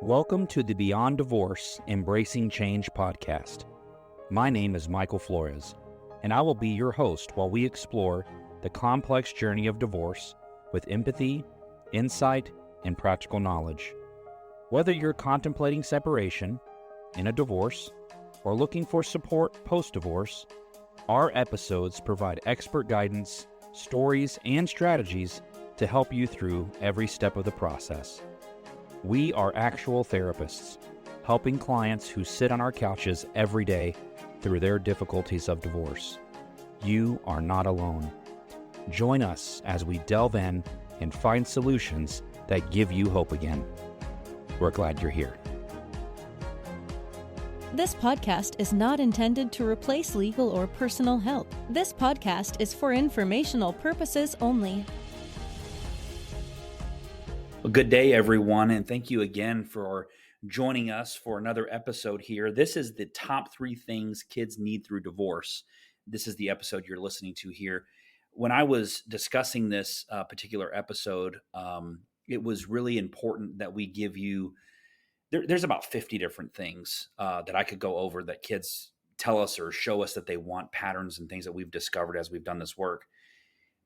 Welcome to the Beyond Divorce Embracing Change podcast. My name is Michael Flores, and I will be your host while we explore the complex journey of divorce with empathy, insight, and practical knowledge. Whether you're contemplating separation, in a divorce, or looking for support post-divorce, our episodes provide expert guidance, stories, and strategies to help you through every step of the process. We are actual therapists, helping clients who sit on our couches every day through their difficulties of divorce. You are not alone. Join us as we delve in and find solutions that give you hope again. We're glad you're here. This podcast is not intended to replace legal or personal help. This podcast is for informational purposes only. Well, good day, everyone, and thank you again for joining us for another episode here. This is the top 3 things kids need through divorce. This is the episode you're listening to here. When I was discussing this particular episode, it was really important that we give you, there's about 50 different things that I could go over that kids tell us or show us that they want, patterns and things that we've discovered as we've done this work.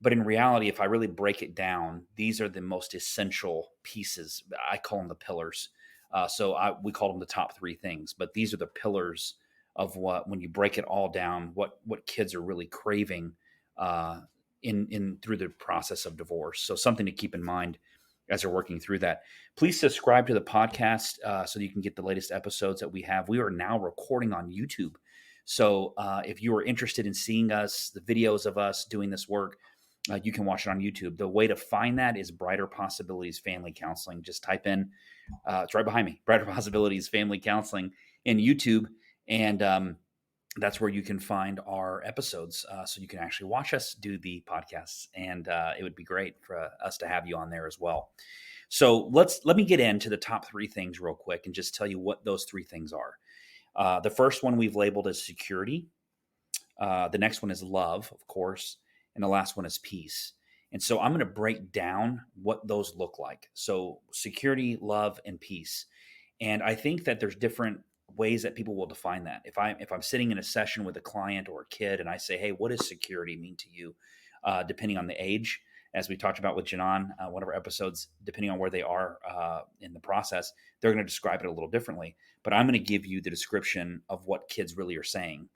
But in reality, if I really break it down, these are the most essential pieces. I call them the pillars. We call them the top 3 things, but these are the pillars of what, when you break it all down, what kids are really craving in through the process of divorce. So something to keep in mind as you're working through that. Please subscribe to the podcast so you can get the latest episodes that we have. We are now recording on YouTube. So if you are interested in seeing us, the videos of us doing this work, you can watch it on YouTube. The way to find that is Brighter Possibilities Family Counseling. Just type in, it's right behind me, Brighter Possibilities Family Counseling in YouTube. And that's where you can find our episodes. So you can actually watch us do the podcasts. And it would be great for us to have you on there as well. So let me get into the top 3 things real quick and just tell you what those 3 things are. The first one we've labeled as security. The next one is love, of course. And the last one is peace. And so I'm going to break down what those look like. So security, love, and peace. And I think that there's different ways that people will define that. If I'm sitting in a session with a client or a kid and I say, hey, what does security mean to you? Depending on the age, as we talked about with Janan, one of our episodes, depending on where they are in the process, they're going to describe it a little differently. But I'm going to give you the description of what kids really are saying.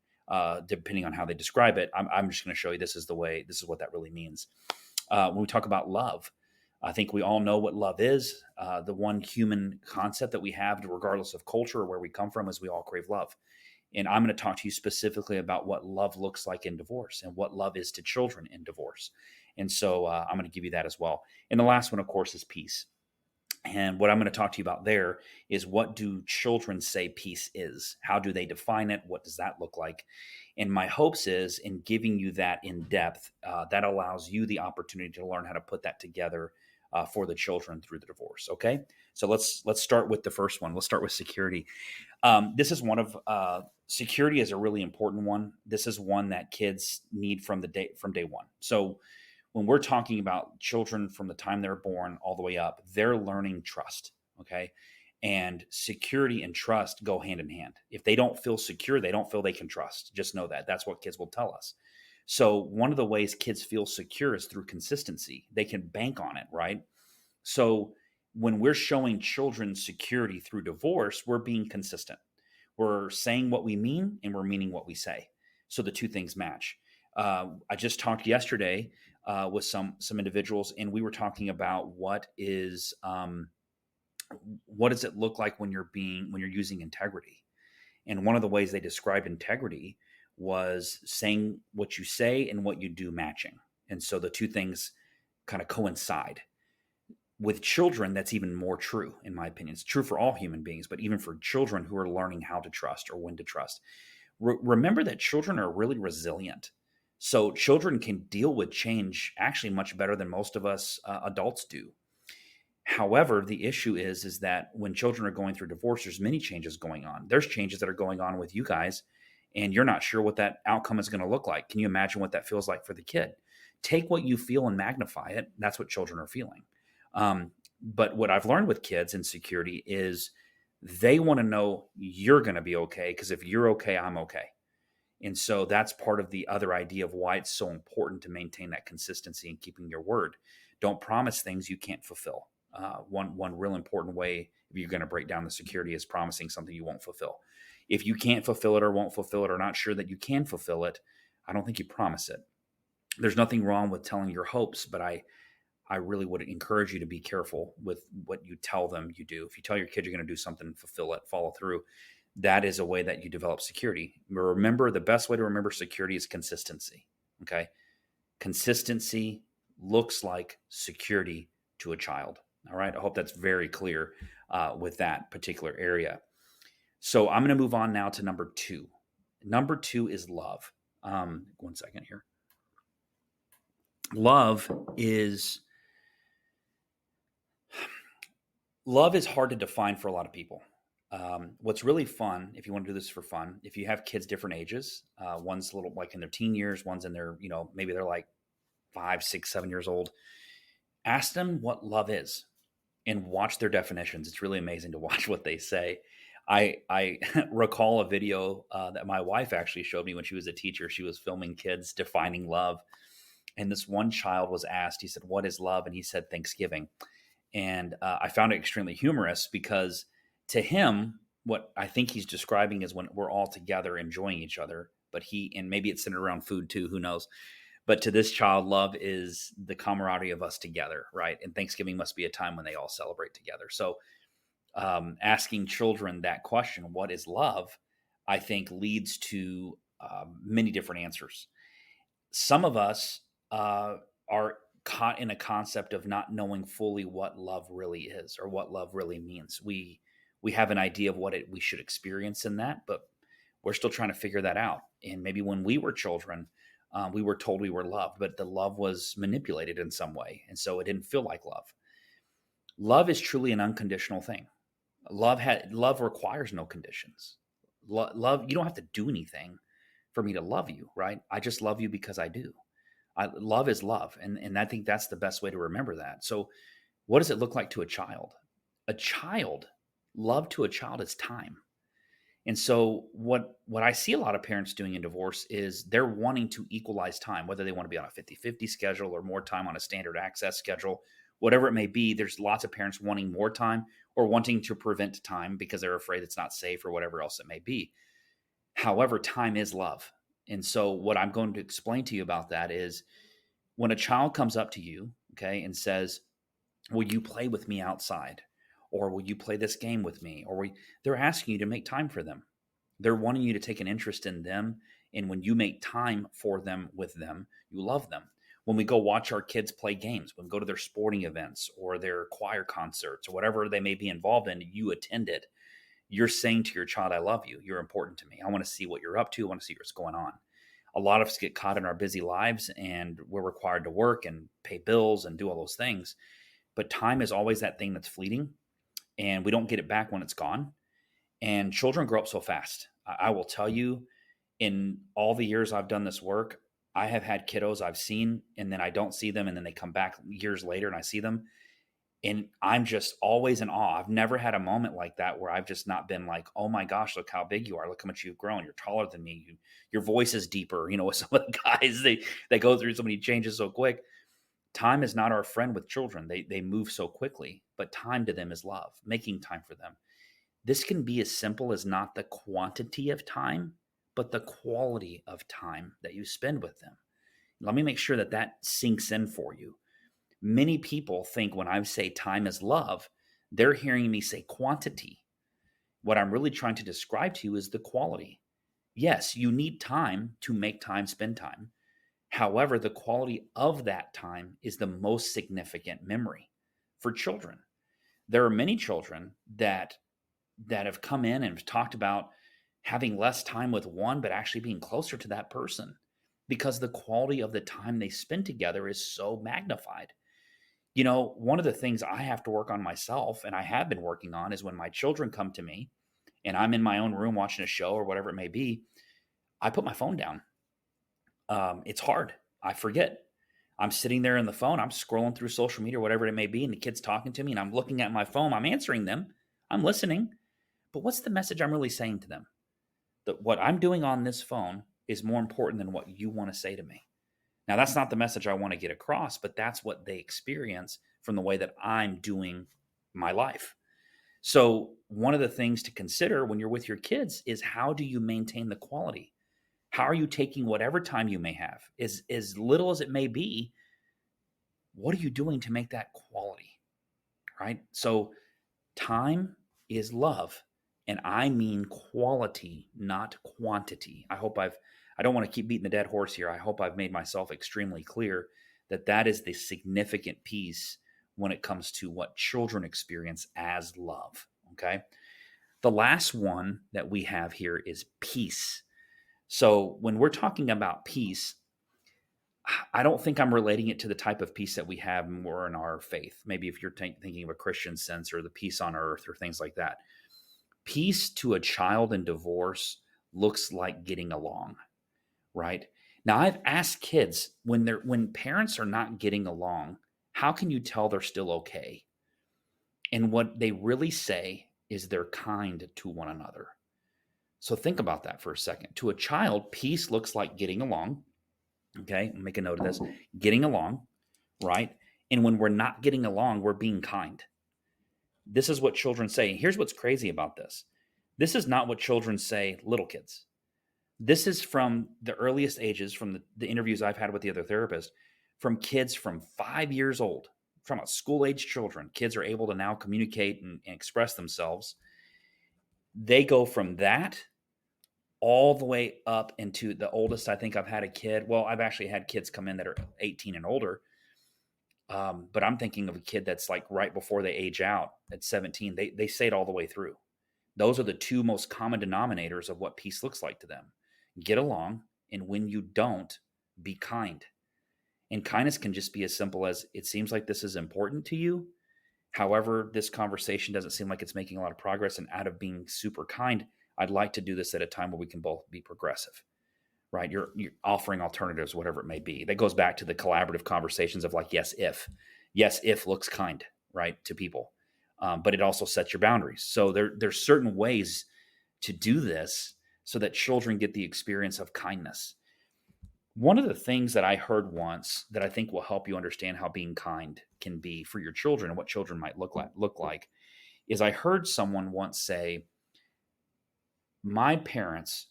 Depending on how they describe it, I'm just going to show you this is what that really means. When we talk about love, I think we all know what love is. The one human concept that we have, regardless of culture or where we come from, is we all crave love. And I'm going to talk to you specifically about what love looks like in divorce and what love is to children in divorce. And so I'm going to give you that as well. And the last one, of course, is peace. And what I'm going to talk to you about there is, what do children say peace is? How do they define it? What does that look like? And my hopes is, in giving you that in depth, that allows you the opportunity to learn how to put that together for the children through the divorce. Okay, so let's start with the first one. Let's start with security. This is one of security is a really important one. This is one that kids need from day one. So when we're talking about children from the time they're born all the way up, they're learning trust, okay? And security and trust go hand in hand. If they don't feel secure, they don't feel they can trust. Just know that. That's what kids will tell us. So one of the ways kids feel secure is through consistency. They can bank on it, right? So when we're showing children security through divorce, we're being consistent. We're saying what we mean and we're meaning what we say. So the 2 things match. I just talked yesterday with some individuals, and we were talking about what does it look like when you're using integrity. And one of the ways they described integrity was saying what you say and what you do matching. And so the 2 things kind of coincide. With children, that's even more true, in my opinion. It's true for all human beings, but even for children who are learning how to trust or when to trust. Remember that children are really resilient. So children can deal with change actually much better than most of us adults do. However, the issue is that when children are going through divorce, there's many changes going on. There's changes that are going on with you guys, and you're not sure what that outcome is going to look like. Can you imagine what that feels like for the kid? take what you feel and magnify it. That's what children are feeling. But what I've learned with kids in security is they want to know you're going to be okay, because if you're okay, I'm okay. And so that's part of the other idea of why it's so important to maintain that consistency and keeping your word. Don't promise things you can't fulfill. One real important way, if you're going to break down the security, is promising something you won't fulfill. If you can't fulfill it or won't fulfill it or not sure that you can fulfill it, I don't think you promise it. There's nothing wrong with telling your hopes, but I really would encourage you to be careful with what you tell them you do. If you tell your kid you're going to do something, fulfill it, follow through, that is a way that you develop security. Remember, the best way to remember security is consistency. Okay. Consistency looks like security to a child. All right. I hope that's very clear with that particular area. So I'm going to move on now to number 2. Number 2 is love. One second here. Love is hard to define for a lot of people. What's really fun, if you want to do this for fun, if you have kids different ages, one's a little like in their teen years, one's in their, maybe they're like 5, 6, 7 years old. Ask them what love is and watch their definitions. It's really amazing to watch what they say. I recall a video that my wife actually showed me when she was a teacher. She was filming kids defining love. And this one child was asked, he said, "What is love?" And he said, "Thanksgiving." And I found it extremely humorous because to him, what I think he's describing is when we're all together enjoying each other. But and maybe it's centered around food too, who knows? But to this child, love is the camaraderie of us together, right? And Thanksgiving must be a time when they all celebrate together. So asking children that question, what is love, I think leads to many different answers. Some of us are caught in a concept of not knowing fully what love really is or what love really means. We have an idea of what we should experience in that, but we're still trying to figure that out. And maybe when we were children, we were told we were loved, but the love was manipulated in some way, and so it didn't feel like love. Love is truly an unconditional thing. Love requires no conditions. Love, you don't have to do anything for me to love you, right? I just love you because I do. Love is love, and I think that's the best way to remember that. So, what does it look like to a child? Love to a child is time. And so, what I see a lot of parents doing in divorce is they're wanting to equalize time, whether they want to be on a 50-50 schedule or more time on a standard access schedule, whatever it may be. There's lots of parents wanting more time or wanting to prevent time because they're afraid it's not safe or whatever else it may be. However, time is love. And so what I'm going to explain to you about that is when a child comes up to you, okay, and says, "Will you play with me outside?" Or "Will you play this game with me?" Or they're asking you to make time for them. They're wanting you to take an interest in them. And when you make time for them with them, you love them. When we go watch our kids play games, when we go to their sporting events or their choir concerts or whatever they may be involved in, you attend it. You're saying to your child, "I love you. You're important to me. I want to see what you're up to. I want to see what's going on." A lot of us get caught in our busy lives and we're required to work and pay bills and do all those things. But time is always that thing that's fleeting and we don't get it back when it's gone. And children grow up so fast. I will tell you, in all the years I've done this work, I have had kiddos I've seen and then I don't see them. And then they come back years later and I see them. And I'm just always in awe. I've never had a moment like that where I've just not been like, "Oh my gosh, look how big you are. Look how much you've grown. You're taller than me. Your voice is deeper." With some of the guys, they go through so many changes so quick. Time is not our friend with children. They move so quickly, but time to them is love, making time for them. This can be as simple as not the quantity of time, but the quality of time that you spend with them. Let me make sure that that sinks in for you. Many people think when I say time is love, they're hearing me say quantity. What I'm really trying to describe to you is the quality. Yes, you need time to make time, spend time. However, the quality of that time is the most significant memory for children. There are many children that have come in and have talked about having less time with one, but actually being closer to that person because the quality of the time they spend together is so magnified. One of the things I have to work on myself, and I have been working on, is when my children come to me and I'm in my own room watching a show or whatever it may be, I put my phone down. It's hard. I forget. I'm sitting there in the phone, I'm scrolling through social media or whatever it may be, and the kid's talking to me, and I'm looking at my phone, I'm answering them, I'm listening. But what's the message I'm really saying to them? That what I'm doing on this phone is more important than what you want to say to me. Now, that's not the message I want to get across, but that's what they experience from the way that I'm doing my life. So, one of the things to consider when you're with your kids is how do you maintain the quality? How are you taking whatever time you may have, as little as it may be? What are you doing to make that quality? Right? So, time is love. And I mean quality, not quantity. I don't want to keep beating the dead horse here. I hope I've made myself extremely clear that that is the significant piece when it comes to what children experience as love. Okay. The last one that we have here is peace. So when we're talking about peace, I don't think I'm relating it to the type of peace that we have more in our faith. Maybe if you're thinking of a Christian sense or the peace on earth or things like that. Peace to a child in divorce looks like getting along, right? Now I've asked kids when parents are not getting along, how can you tell they're still okay? And what they really say is they're kind to one another. So think about that for a second. To a child, peace looks like getting along. Okay, make a note of this. Getting along, right? And when we're not getting along, we're being kind. This is what children say. And here's what's crazy about this. This is not what children say, little kids. This is from the earliest ages, from the interviews I've had with the other therapists, from kids from 5 years old, from a school age children. Kids are able to now communicate and express themselves. They go from that all the way up into the oldest. I think I've had a kid. Well, I've actually had kids come in that are 18 and older. But I'm thinking of a kid that's like right before they age out at 17. They say it all the way through. Those are the two most common denominators of what peace looks like to them. Get along, and when you don't, be kind. And kindness can just be as simple as it seems like this is important to you. However, this conversation doesn't seem like it's making a lot of progress. And out of being super kind, I'd like to do this at a time where we can both be progressive, right? You're offering alternatives, whatever it may be. That goes back to the collaborative conversations of like, yes, if looks kind, right, to people. But it also sets your boundaries. So there's certain ways to do this so that children get the experience of kindness. One of the things that I heard once that I think will help you understand how being kind can be for your children and what children might look like is I heard someone once say, my parents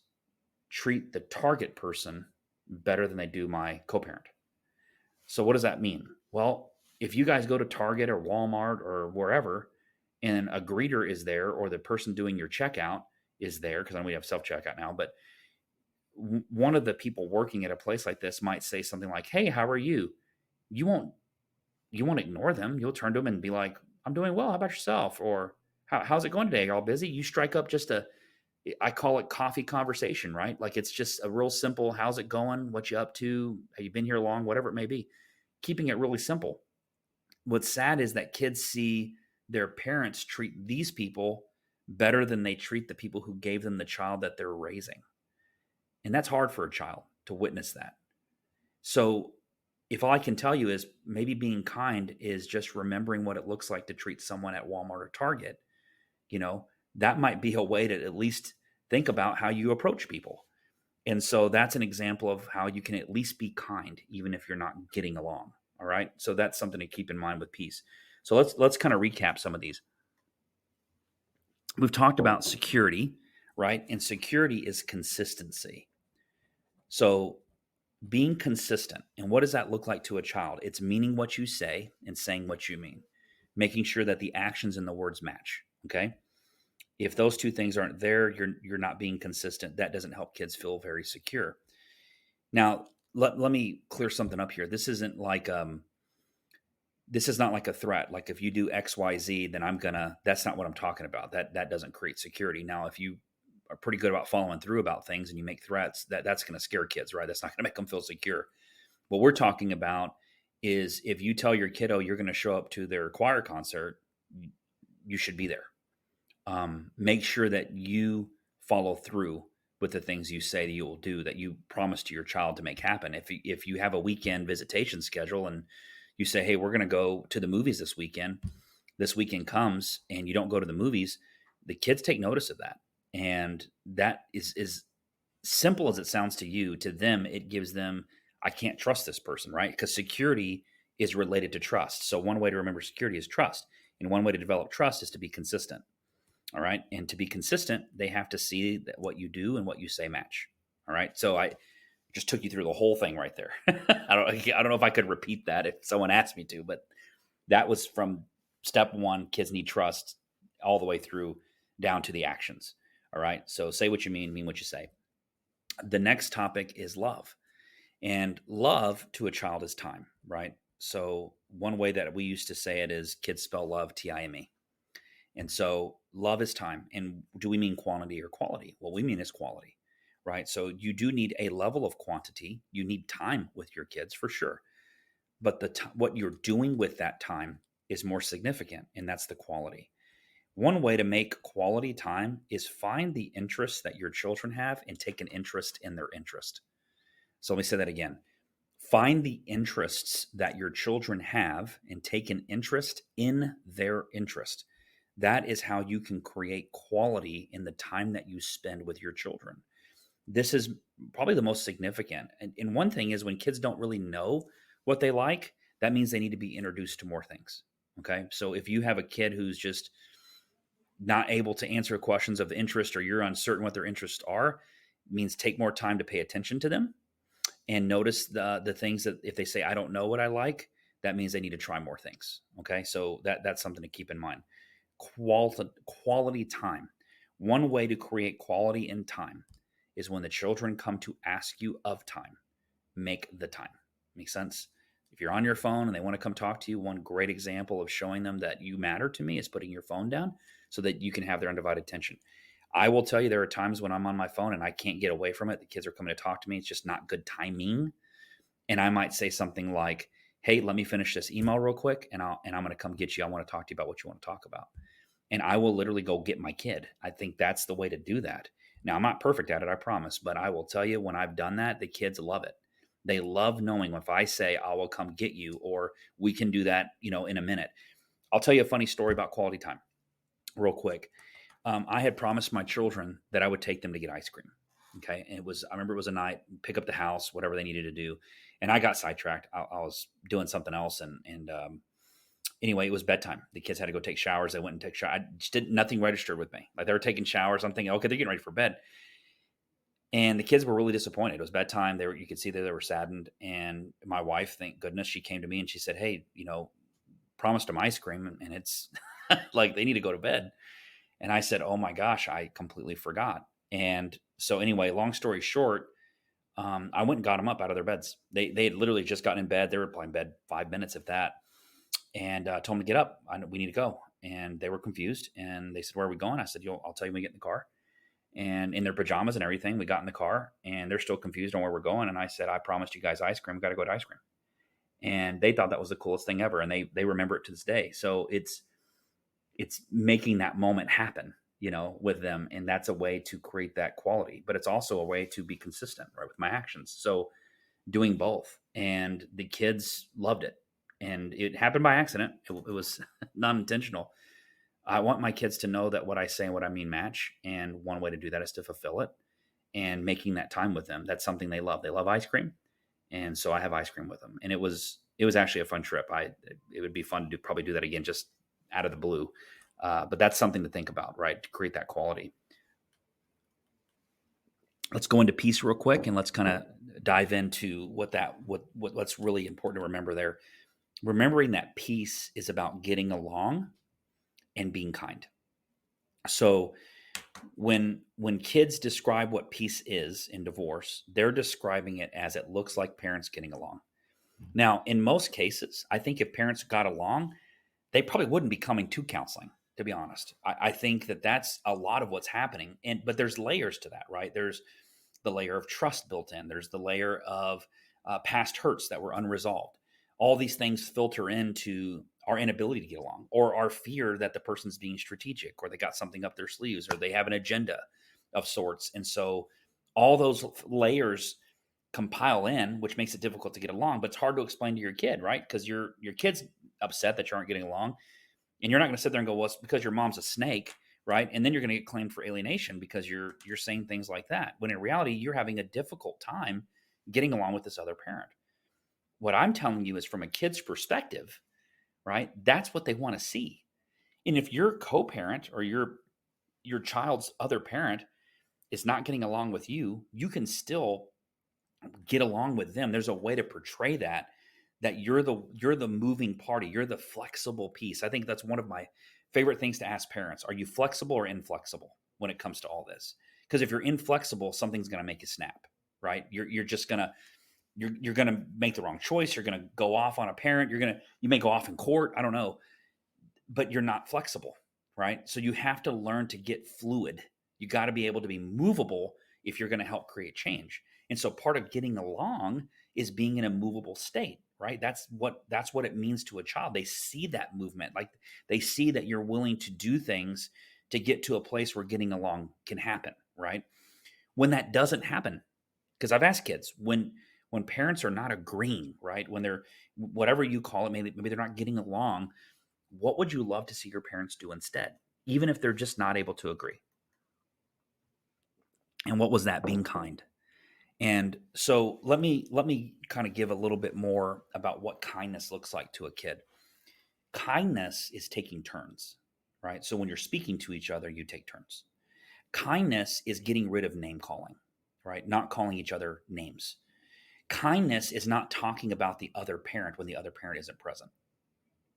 treat the target person better than they do my co-parent. So what does that mean? Well, if you guys go to Target or Walmart or wherever and a greeter is there or the person doing your checkout is there, because I know we have self-checkout now, but one of the people working at a place like this might say something like, hey, how are you? You won't ignore them. You'll turn to them and be like, I'm doing well. How about yourself? Or how's it going today? You're all busy? You strike up I call it coffee conversation, right? Like it's just a real simple, how's it going? What you up to? Have you been here long? Whatever it may be. Keeping it really simple. What's sad is that kids see their parents treat these people better than they treat the people who gave them the child that they're raising. And that's hard for a child to witness that. So if all I can tell you is maybe being kind is just remembering what it looks like to treat someone at Walmart or Target, that might be a way to at least think about how you approach people. And so that's an example of how you can at least be kind, even if you're not getting along. All right. So that's something to keep in mind with peace. So let's kind of recap some of these. We've talked about security, right? And security is consistency. So being consistent, and what does that look like to a child? It's meaning what you say and saying what you mean, making sure that the actions and the words match. Okay. If those two things aren't there, you're not being consistent. That doesn't help kids feel very secure. Now, let me clear something up here. This isn't like this is not like a threat. Like if you do X, Y, Z, then that's not what I'm talking about. That doesn't create security. Now, if you are pretty good about following through about things and you make threats, that's going to scare kids, right? That's not going to make them feel secure. What we're talking about is if you tell your kiddo you're going to show up to their choir concert, you should be there. Make sure that you follow through with the things you say that you will do, that you promise to your child to make happen. If you have a weekend visitation schedule and you say, hey, we're going to go to the movies this weekend comes and you don't go to the movies, the kids take notice of that. And that is simple as it sounds to you, to them, it gives them, I can't trust this person, right? Because security is related to trust. So one way to remember security is trust. And one way to develop trust is to be consistent. All right. And to be consistent, they have to see that what you do and what you say match. All right. So I just took you through the whole thing right there. I don't know if I could repeat that if someone asked me to, but that was from step one, kids need trust, all the way through down to the actions. All right. So say what you mean what you say. The next topic is love. And love to a child is time, right? So one way that we used to say it is kids spell love Time. And so love is time. And do we mean quantity or quality? What we mean is quality, right? So you do need a level of quantity. You need time with your kids for sure. But what you're doing with that time is more significant, and that's the quality. One way to make quality time is find the interests that your children have and take an interest in their interest. So let me say that again. Find the interests that your children have and take an interest in their interest. That is how you can create quality in the time that you spend with your children. This is probably the most significant. And one thing is when kids don't really know what they like, that means they need to be introduced to more things. Okay. So if you have a kid who's just not able to answer questions of interest, or you're uncertain what their interests are, it means take more time to pay attention to them and notice the things that if they say, I don't know what I like, that means they need to try more things. Okay. So that's something to keep in mind. Quality time. One way to create quality in time is when the children come to ask you of time, make the time. Makes sense? If you're on your phone and they want to come talk to you, one great example of showing them that you matter to me is putting your phone down so that you can have their undivided attention. I will tell you, there are times when I'm on my phone and I can't get away from it. The kids are coming to talk to me. It's just not good timing. And I might say something like, hey, let me finish this email real quick and I'm going to come get you. I want to talk to you about what you want to talk about. And I will literally go get my kid. I think that's the way to do that. Now, I'm not perfect at it, I promise, but I will tell you, when I've done that, the kids love it. They love knowing if I say, I will come get you, or we can do that, in a minute. I'll tell you a funny story about quality time real quick. I had promised my children that I would take them to get ice cream. Okay. And I remember it was a night, pick up the house, whatever they needed to do. And I got sidetracked. I was doing something else. Anyway, it was bedtime. The kids had to go take showers. They went and took showers. Nothing registered with me. Like, they were taking showers. I'm thinking, okay, they're getting ready for bed. And the kids were really disappointed. It was bedtime. You could see that they were saddened. And my wife, thank goodness, she came to me and she said, hey, promised them ice cream and it's like they need to go to bed. And I said, oh my gosh, I completely forgot. And so anyway, long story short, I went and got them up out of their beds. They had literally just gotten in bed. They were probably in bed 5 minutes, if that. And told them to get up. We need to go. And they were confused. And they said, where are we going? I said, I'll tell you when we get in the car. And in their pajamas and everything, we got in the car and they're still confused on where we're going. And I said, I promised you guys ice cream. We got to go to ice cream. And they thought that was the coolest thing ever. And they remember it to this day. So it's making that moment happen, with them. And that's a way to create that quality, but it's also a way to be consistent, right, with my actions. So doing both. And the kids loved it. And it happened by accident. It was not intentional. I want my kids to know that what I say and what I mean match. And one way to do that is to fulfill it and making that time with them. That's something they love. They love ice cream. And so I have ice cream with them. And it was actually a fun trip. It would be fun to probably do that again, just out of the blue. But that's something to think about, right? To create that quality. Let's go into peace real quick and let's kind of dive into what's really important to remember there. Remembering that peace is about getting along and being kind. So when kids describe what peace is in divorce, they're describing it as it looks like parents getting along. Now, in most cases, I think if parents got along, they probably wouldn't be coming to counseling, to be honest. I think that's a lot of what's happening. But there's layers to that, right? There's the layer of trust built in. There's the layer of past hurts that were unresolved. All these things filter into our inability to get along, or our fear that the person's being strategic, or they got something up their sleeves, or they have an agenda of sorts. And so All those layers compile in, which makes it difficult to get along, but it's hard to explain to your kid, right? Because your kid's upset that you aren't getting along, and you're not going to sit there and go, well, it's because your mom's a snake, right? And then you're going to get claimed for alienation because you're saying things like that, when in reality you're having a difficult time getting along with this other parent. What I'm telling you is, from a kid's perspective, right? That's what they want to see. And if your co-parent or your child's other parent is not getting along with you, you can still get along with them. There's a way to portray that you're the moving party, you're the flexible piece. I think that's one of my favorite things to ask parents. Are you flexible or inflexible when it comes to all this? Because if you're inflexible, something's going to make you snap, right? You're just going to you're going to make the wrong choice. You're going to go off on a parent. You may go off in court. I don't know, but you're not flexible, right? So you have to learn to get fluid. You got to be able to be movable if you're going to help create change. And so part of getting along is being in a movable state, right? That's what it means to a child. They see that movement. Like, they see that you're willing to do things to get to a place where getting along can happen, right? When that doesn't happen, because I've asked kids, when parents are not agreeing, right? When they're, whatever you call it, maybe they're not getting along, what would you love to see your parents do instead, even if they're just not able to agree? And what was that? Being kind. And so let me kind of give a little bit more about what kindness looks like to a kid. Kindness is taking turns, right? So when you're speaking to each other, you take turns. Kindness is getting rid of name calling, right? Not calling each other names. Kindness is not talking about the other parent when the other parent isn't present.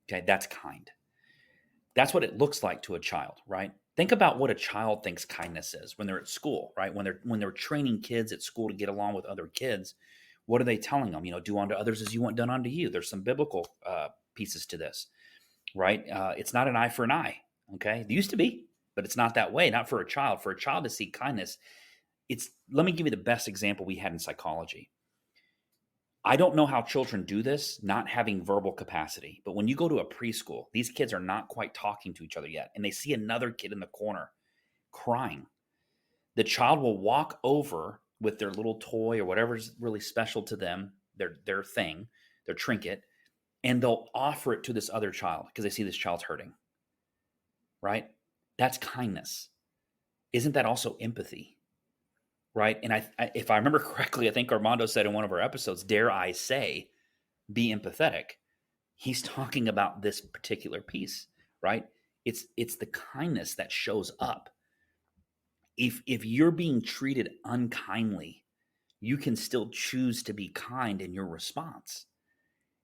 Okay, that's kind. That's what it looks like to a child, right? Think about what a child thinks kindness is when they're at school, right? When they're training kids at school to get along with other kids, what are they telling them? Do unto others as you want done unto you. There's some biblical pieces to this, right? It's not an eye for an eye. Okay, it used to be, but it's not that way. Not for a child. For a child to see kindness, it's. Let me give you the best example we had in psychology. I don't know how children do this, not having verbal capacity. But when you go to a preschool, these kids are not quite talking to each other yet, and they see another kid in the corner crying. The child will walk over with their little toy or whatever's really special to them, their thing, their trinket, and they'll offer it to this other child because they see this child's hurting. Right? That's kindness. Isn't that also empathy? Right? And if I remember correctly, I think Armando said in one of our episodes, dare I say, be empathetic. He's talking about this particular piece, right? It's the kindness that shows up. If you're being treated unkindly, you can still choose to be kind in your response.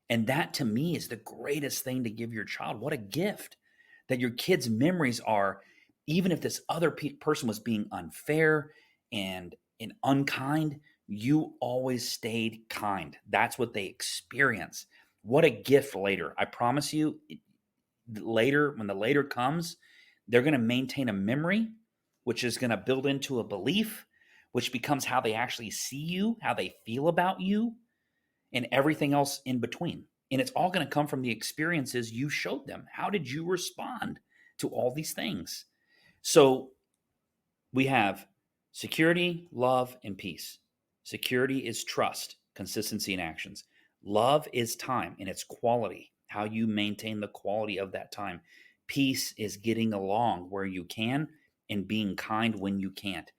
And that, to me, is the greatest thing to give your child. What a gift that your kids' memories are, even if this other person was being unfair and unkind, you always stayed kind. That's what they experience. What a gift later. I promise you, later, when the later comes, they're going to maintain a memory, which is going to build into a belief, which becomes how they actually see you, how they feel about you, and everything else in between. And it's all going to come from the experiences you showed them. How did you respond to all these things? So we have security, love, and peace. Security is trust, consistency, and actions. Love is time and its quality, how you maintain the quality of that time. Peace is getting along where you can and being kind when you can't.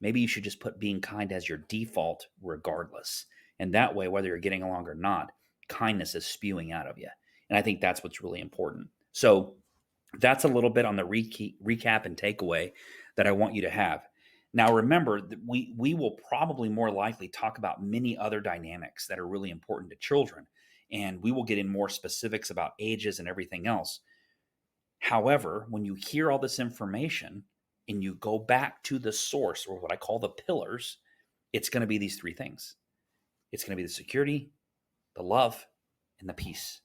Maybe you should just put being kind as your default regardless. And that way, whether you're getting along or not, kindness is spewing out of you. And I think that's what's really important. So that's a little bit on the recap and takeaway that I want you to have. Now, remember that we will probably more likely talk about many other dynamics that are really important to children, and we will get in more specifics about ages and everything else. However, when you hear all this information and you go back to the source, or what I call the pillars, it's going to be these three things. It's going to be the security, the love, and the peace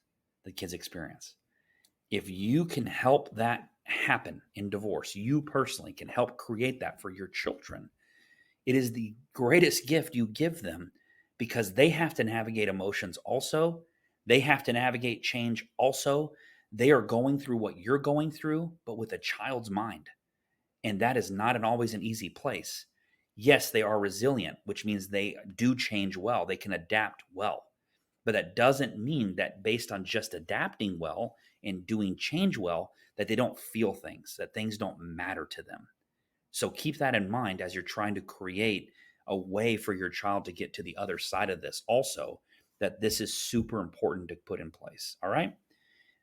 the kids experience. If you can help that happen in divorce, you personally can help create that for your children. It is the greatest gift you give them, because they have to navigate emotions also. They have to navigate change also. They are going through what you're going through, but with a child's mind. And that is not always an easy place. Yes, they are resilient, which means they do change well. They can adapt well. But that doesn't mean that based on just adapting well and doing change well, that they don't feel things, that things don't matter to them. So keep that in mind as you're trying to create a way for your child to get to the other side of this also, that this is super important to put in place. All right.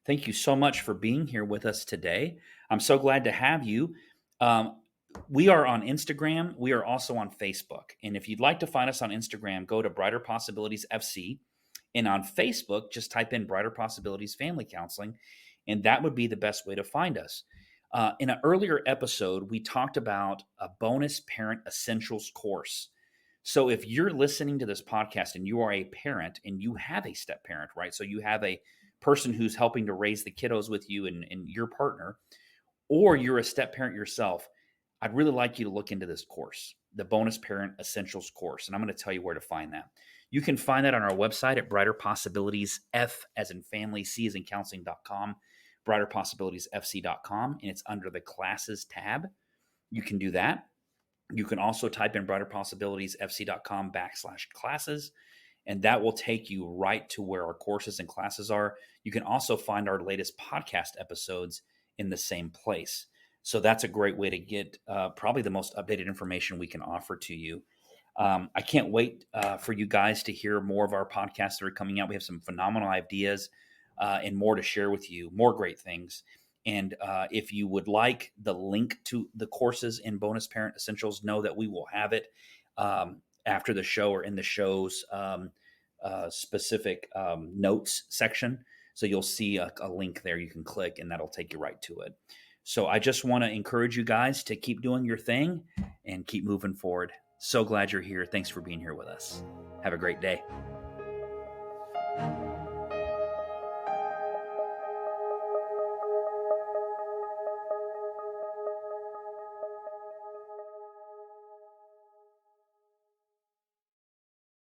Thank you so much for being here with us today. I'm so glad to have you. Um, we are on Instagram. We are also on Facebook. And if you'd like to find us on Instagram, go to Brighter Possibilities FC. And on Facebook, just type in Brighter Possibilities Family Counseling, and that would be the best way to find us. In an earlier episode, we talked about a bonus parent essentials course. So if you're listening to this podcast and you are a parent and you have a step parent, right? So you have a person who's helping to raise the kiddos with you and your partner, or you're a step parent yourself, I'd really like you to look into this course, the Bonus Parent Essentials course. And I'm going to tell you where to find that. You can find that on our website at Brighter Possibilities, F as in family, C as in counseling.com, brighterpossibiliesfc.com, and it's under the classes tab. You can do that. You can also type in brighterpossibiliesfc.com/classes, and that will take you right to where our courses and classes are. You can also find our latest podcast episodes in the same place. So that's a great way to get probably the most updated information we can offer to you. I can't wait for you guys to hear more of our podcasts that are coming out. We have some phenomenal ideas and more to share with you, more great things. And if you would like the link to the courses in Bonus Parent Essentials, know that we will have it after the show or in the show's specific notes section. So you'll see a link there you can click, and that'll take you right to it. So I just want to encourage you guys to keep doing your thing and keep moving forward. So glad you're here. Thanks for being here with us. Have a great day.